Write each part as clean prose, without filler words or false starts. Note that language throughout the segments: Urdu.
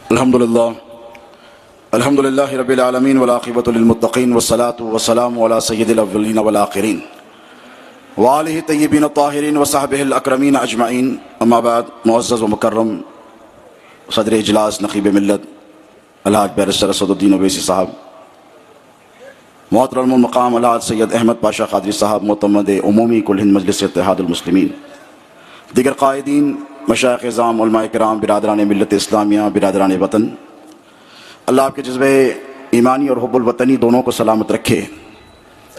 الحمدللہ رب العالمین والعاقبۃ للمتقین والصلاۃ والسلام علی سید الاولین والآخرین وآلہ طیبین الطاہرین وصحبہ الاکرمین اجمعین، اما بعد۔ معزز و مکرم صدر اجلاس نقیب ملت الحاج بیرسٹر اسد الدین اویسی صاحب، محترم المقام الحاج سید احمد پاشا قادری صاحب، معتمد عمومی کل ہند مجلس اتحاد المسلمین، دیگر قائدین، مشائخ اعظام، علماء کرام، برادران ملت اسلامیہ، برادران وطن، اللہ آپ کے جذبے ایمانی اور حب الوطنی دونوں کو سلامت رکھے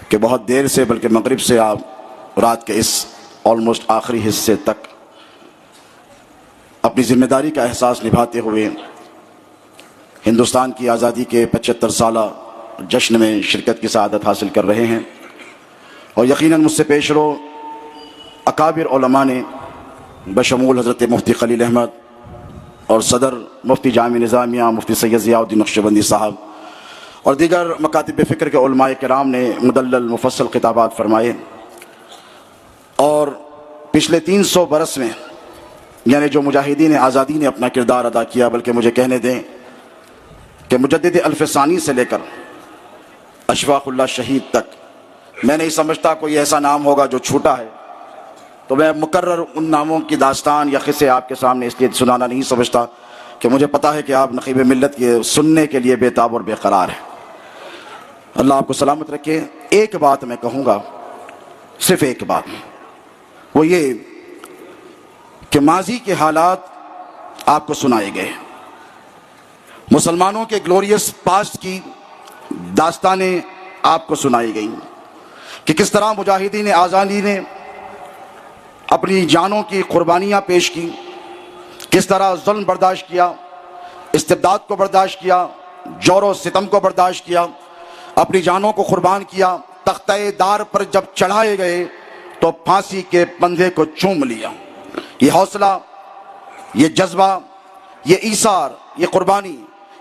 کہ بہت دیر سے، بلکہ مغرب سے آپ رات کے اس آلموسٹ آخری حصے تک اپنی ذمہ داری کا احساس نبھاتے ہوئے ہندوستان کی آزادی کے 75 سالہ جشن میں شرکت کی سعادت حاصل کر رہے ہیں۔ اور یقیناً مجھ سے پیش رو اکابر علماء نے بشمول حضرت مفتی خلیل احمد اور صدر مفتی جامع نظامیہ مفتی سید ضیاء الدین نقشبندی صاحب اور دیگر مکاتب فکر کے علماء کرام نے مدلل مفصل خطابات فرمائے، اور پچھلے 300 برس میں یعنی جو مجاہدین آزادی نے اپنا کردار ادا کیا، بلکہ مجھے کہنے دیں کہ مجدد الف ثانی سے لے کر اشفاق اللہ شہید تک میں نہیں سمجھتا کوئی ایسا نام ہوگا جو چھوٹا ہے، تو میں مقرر ان ناموں کی داستان یا قصے آپ کے سامنے اس لیے سنانا نہیں سمجھتا کہ مجھے پتہ ہے کہ آپ نقیب ملت کے سننے کے لیے بے تاب اور بے قرار ہیں۔ اللہ آپ کو سلامت رکھے۔ ایک بات میں کہوں گا، صرف ایک بات، وہ یہ کہ ماضی کے حالات آپ کو سنائے گئے، مسلمانوں کے گلوریس پاسٹ کی داستانیں آپ کو سنائی گئیں کہ کس طرح مجاہدین آزادی نے اپنی جانوں کی قربانیاں پیش کی، کس طرح ظلم برداشت کیا، استبداد کو برداشت کیا، جور و ستم کو برداشت کیا، اپنی جانوں کو قربان کیا، تختہ دار پر جب چڑھائے گئے تو پھانسی کے پندھے کو چوم لیا۔ یہ حوصلہ، یہ جذبہ، یہ ایثار، یہ قربانی،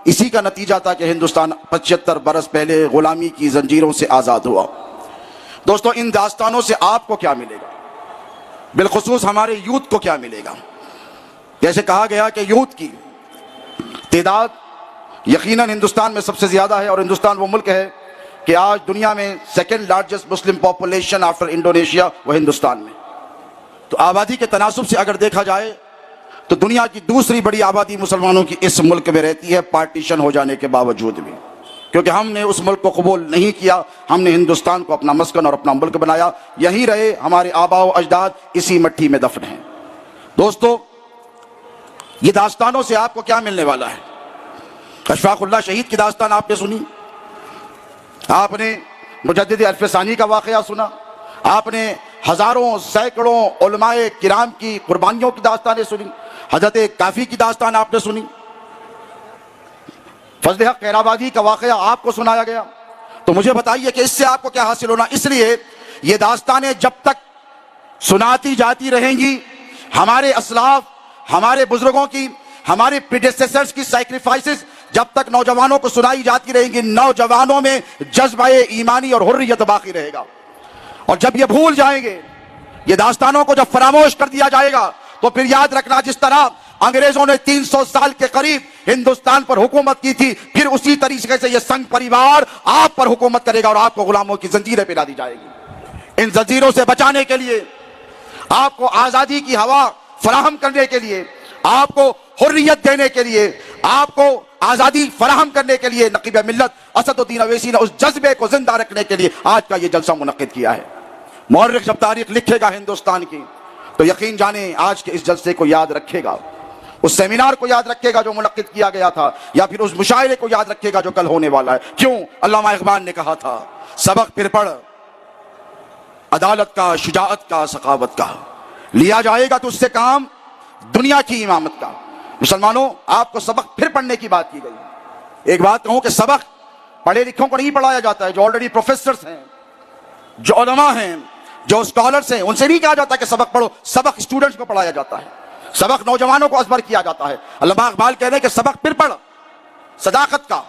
اسی کا نتیجہ تھا کہ ہندوستان 75 برس پہلے غلامی کی زنجیروں سے آزاد ہوا۔ دوستو، ان داستانوں سے آپ کو کیا ملے گا؟ بالخصوص ہمارے یوتھ کو کیا ملے گا؟ جیسے کہا گیا کہ یوتھ کی تعداد یقیناً ہندوستان میں سب سے زیادہ ہے، اور ہندوستان وہ ملک ہے کہ آج دنیا میں سیکنڈ لارجسٹ مسلم پاپولیشن آفٹر انڈونیشیا وہ ہندوستان میں۔ تو آبادی کے تناسب سے اگر دیکھا جائے تو دنیا کی دوسری بڑی آبادی مسلمانوں کی اس ملک میں رہتی ہے، پارٹیشن ہو جانے کے باوجود بھی، کیونکہ ہم نے اس ملک کو قبول نہیں کیا، ہم نے ہندوستان کو اپنا مسکن اور اپنا ملک بنایا، یہیں رہے، ہمارے آباء و اجداد اسی مٹی میں دفن ہیں۔ دوستو، یہ داستانوں سے آپ کو کیا ملنے والا ہے؟ اشفاق اللہ شہید کی داستان آپ نے سنی، آپ نے مجدد الف ثانی کا واقعہ سنا، آپ نے ہزاروں سینکڑوں علماء کرام کی قربانیوں کی داستانیں سنی، حضرت کافی کی داستان آپ نے سنی، فضل حق خیرآبادی کا واقعہ آپ کو سنایا گیا۔ تو مجھے بتائیے کہ اس سے آپ کو کیا حاصل ہونا؟ اس لیے یہ داستانیں جب تک سناتی جاتی رہیں گی، ہمارے اسلاف، ہمارے بزرگوں کی، ہمارے پریڈیسیسرز کی سیکریفائسز جب تک نوجوانوں کو سنائی جاتی رہیں گی، نوجوانوں میں جذبہ ایمانی اور حریت باقی رہے گا۔ اور جب یہ بھول جائیں گے، یہ داستانوں کو جب فراموش کر دیا جائے گا، تو پھر یاد رکھنا، جس طرح انگریزوں نے 300 سال کے قریب ہندوستان پر حکومت کی تھی، پھر اسی طریقے سے یہ سنگ پریوار آپ پر حکومت کرے گا اور آپ کو غلاموں کی زنجیریں پہنا دی جائے گی۔ ان زنجیروں سے بچانے کے لیے، آپ کو آزادی کی ہوا فراہم کرنے کے لیے، آپ کو حریت دینے کے لیے، آپ کو آزادی فراہم کرنے کے لیے نقیب ملت اسد الدین اویسی نے اس جذبے کو زندہ رکھنے کے لیے آج کا یہ جلسہ منعقد کیا ہے۔ مورخ جب تاریخ لکھے گا ہندوستان کی، تو یقین جانیں آج کے اس جلسے کو یاد رکھے گا، اس سیمینار کو یاد رکھے گا جو منعقد کیا گیا تھا، یا پھر اس مشاعرے کو یاد رکھے گا جو کل ہونے والا ہے۔ کیوں؟ علامہ اقبال نے کہا تھا، سبق پھر پڑھ عدالت کا، شجاعت کا، سخاوت کا، لیا جائے گا تو اس سے کام دنیا کی امامت کا۔ مسلمانوں، آپ کو سبق پھر پڑھنے کی بات کی گئی۔ ایک بات کہوں کہ سبق پڑھے لکھوں کو نہیں پڑھایا جاتا ہے، جو آلریڈی پروفیسرز ہیں، جو علماء ہیں، جو اسکالرز ہیں، ان سے نہیں کہا جاتا کہ سبق پڑھو، سبق اسٹوڈنٹس کو پڑھایا جاتا ہے، سبق نوجوانوں کو ازبر کیا جاتا ہے۔ علامہ اقبال کہہ رہے ہیں کہ سبق پھر پڑھ، صداقت کا،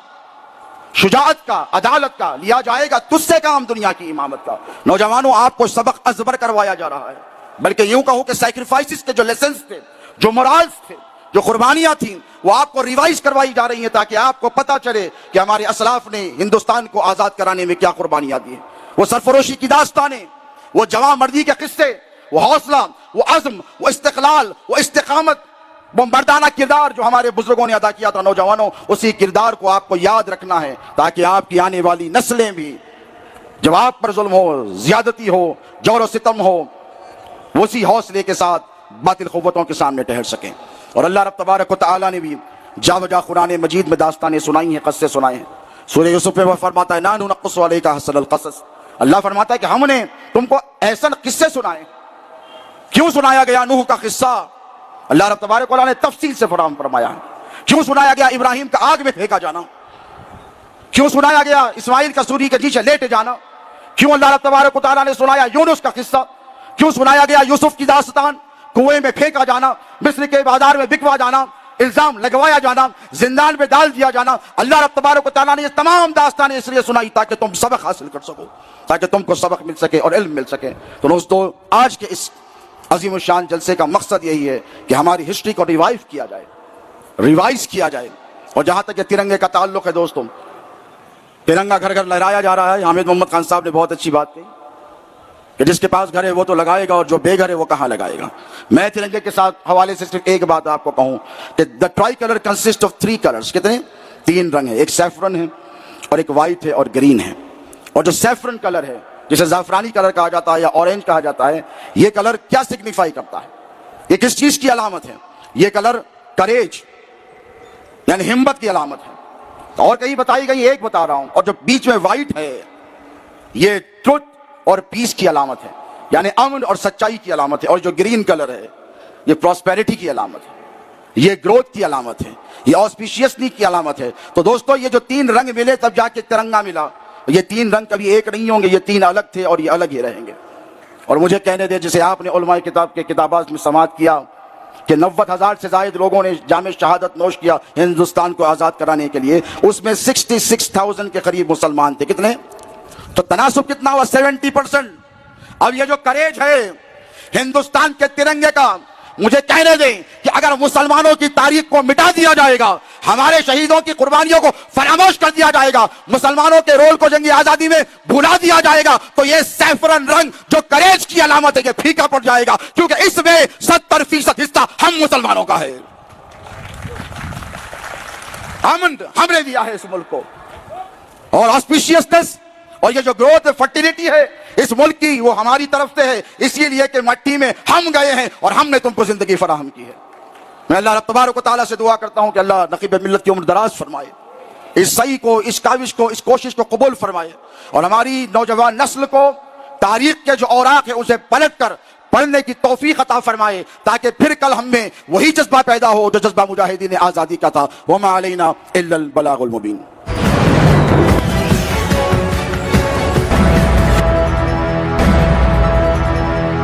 شجاعت کا، عدالت کا، لیا جائے گا تجھ سے کام دنیا کی امامت کا۔ نوجوانوں، آپ کو سبق ازبر کروایا جا رہا ہے، بلکہ یوں کہوں کہ سیکریفائسز کے جو لیسنز تھے، جو مورالز تھے، جو قربانیاں تھیں وہ آپ کو ریوائز کروائی جا رہی ہیں تاکہ آپ کو پتہ چلے کہ ہمارے اسلاف نے ہندوستان کو آزاد کرانے میں کیا قربانیاں دی ہیں۔ وہ سرفروشی کی داستانیں، وہ جواں مردی کے قصے، وہ حوصلہ، وہ عزم، وہ استقلال، وہ استقامت، وہ مردانہ کردار جو ہمارے بزرگوں نے ادا کیا تھا نوجوانوں، اسی کردار کو آپ کو یاد رکھنا ہے تاکہ آپ کی آنے والی نسلیں بھی جب آپ پر ظلم ہو، زیادتی ہو، جور و ستم ہو، اسی حوصلے کے ساتھ باطل قوتوں کے سامنے ٹھہر سکیں۔ اور اللہ رب تبارک و تعالیٰ نے بھی جا بجا قرآن مجید میں داستانیں سنائی ہیں، قصے سنائے ہیں۔ سورہ یوسف میں وہ فرماتا ہے نحن نقص علیک احسن القصص، اللہ فرماتا ہے کہ ہم نے تم کو احسن قصے سنائے۔ کیوں سنایا گیا نوح کا قصہ؟ اللہ رب تبارک و تعالیٰ نے تفصیل سے فراہم فرمایا ہے۔ کیوں سنایا گیا ابراہیم کا آگ میں پھینکا جانا؟ کیوں سنایا گیا اسماعیل کا سوری کے نیچے لیٹ جانا؟ کیوں اللہ رب تبارک و تعالیٰ نے سنایا یونس کا قصہ؟ کیوں سنایا گیا یوسف کی داستان؟ کنویں میں پھینکا جانا، مصر کے بازار میں بکوا جانا، الزام لگوایا جانا، زندان میں ڈال دیا جانا۔ اللہ رب تبارک و تعالیٰ نے یہ تمام داستانیں اس لیے سنائی تاکہ تم سبق حاصل کر سکو، تاکہ تم کو سبق مل سکے اور علم مل سکے۔ تو دوستو، آج کے اس عظیم الشان جلسے کا مقصد یہی ہے کہ ہماری ہسٹری کو ریوائز کیا جائے۔ اور جہاں تک یہ ترنگے کا تعلق ہے دوستوں، ترنگا گھر گھر لہرایا جا رہا ہے۔ حامد محمد خان صاحب نے بہت اچھی بات کہی کہ جس کے پاس گھر ہے وہ تو لگائے گا اور جو بے گھر ہے وہ کہاں لگائے گا۔ میں ترنگے کے ساتھ حوالے سے صرف ایک بات آپ کو کہوں کہ دا try colour consist of 3 colours, کتنے؟ 3 رنگ ہیں، ایک سیفرن ہے اور ایک وائٹ ہے اور گرین ہے۔ اور جو سیفرن کلر ہے، جسے زعفرانی کلر کہا جاتا ہے یا اورنج کہا جاتا ہے، یہ کلر کیا سگنیفائی کرتا ہے؟ یہ کس چیز کی علامت ہے؟ یہ کلر کریج یعنی ہمت کی علامت ہے۔ اور کہیں بتائی گئی، ایک بتا رہا ہوں۔ اور جو بیچ میں وائٹ ہے یہ ٹروتھ اور پیس کی علامت ہے، یعنی امن اور سچائی کی علامت ہے۔ اور جو گرین کلر ہے یہ پراسپیرٹی کی علامت ہے، یہ گروتھ کی علامت ہے، یہ آسپیشیسنی کی علامت ہے۔ تو دوستو، یہ جو 3 رنگ ملے تب جا کے ترنگا ملا۔ یہ 3 رنگ کبھی ایک نہیں ہوں گے، یہ 3 الگ تھے اور یہ الگ ہی رہیں گے۔ اور مجھے کہنے دے، جسے آپ نے علماء کتاب کے کتابات میں سماعت کیا کہ 90,000 سے زائد لوگوں نے جام شہادت نوش کیا ہندوستان کو آزاد کرانے کے لیے، اس میں 66,000 کے قریب مسلمان تھے۔ کتنے؟ تو تناسب کتنا ہوا؟ 70%۔ اب یہ جو کریج ہے ہندوستان کے ترنگے کا، مجھے کہنے دیں کہ اگر مسلمانوں کی تاریخ کو مٹا دیا جائے گا، ہمارے شہیدوں کی قربانیوں کو فراموش کر دیا جائے گا، مسلمانوں کے رول کو جنگی آزادی میں بھلا دیا جائے گا، تو یہ سیفرن رنگ جو کریج کی علامت ہے یہ پھیکا پڑ جائے گا، کیونکہ اس میں 70% حصہ ہم مسلمانوں کا ہے۔ امن ہم نے دیا ہے اس ملک کو، اور آسپیشیسنس اور یہ جو گروتھ فرٹیلیٹی ہے اس ملک کی، وہ ہماری طرف سے ہے، اسی لیے کہ مٹی میں ہم گئے ہیں اور ہم نے تم کو زندگی فراہم کی ہے۔ میں اللہ رب تبارک و تعالیٰ سے دعا کرتا ہوں کہ اللہ نقیب ملت کی عمر دراز فرمائے، اس سعی کو، اس کاوش کو، اس کوشش کو قبول فرمائے، اور ہماری نوجوان نسل کو تاریخ کے جو اوراق ہے اسے پلٹ کر پڑھنے کی توفیق عطا فرمائے، تاکہ پھر کل ہم میں وہی جذبہ پیدا ہو جو جذبہ مجاہدین آزادی کا تھا۔ وما علینا الا البلاغ المبین۔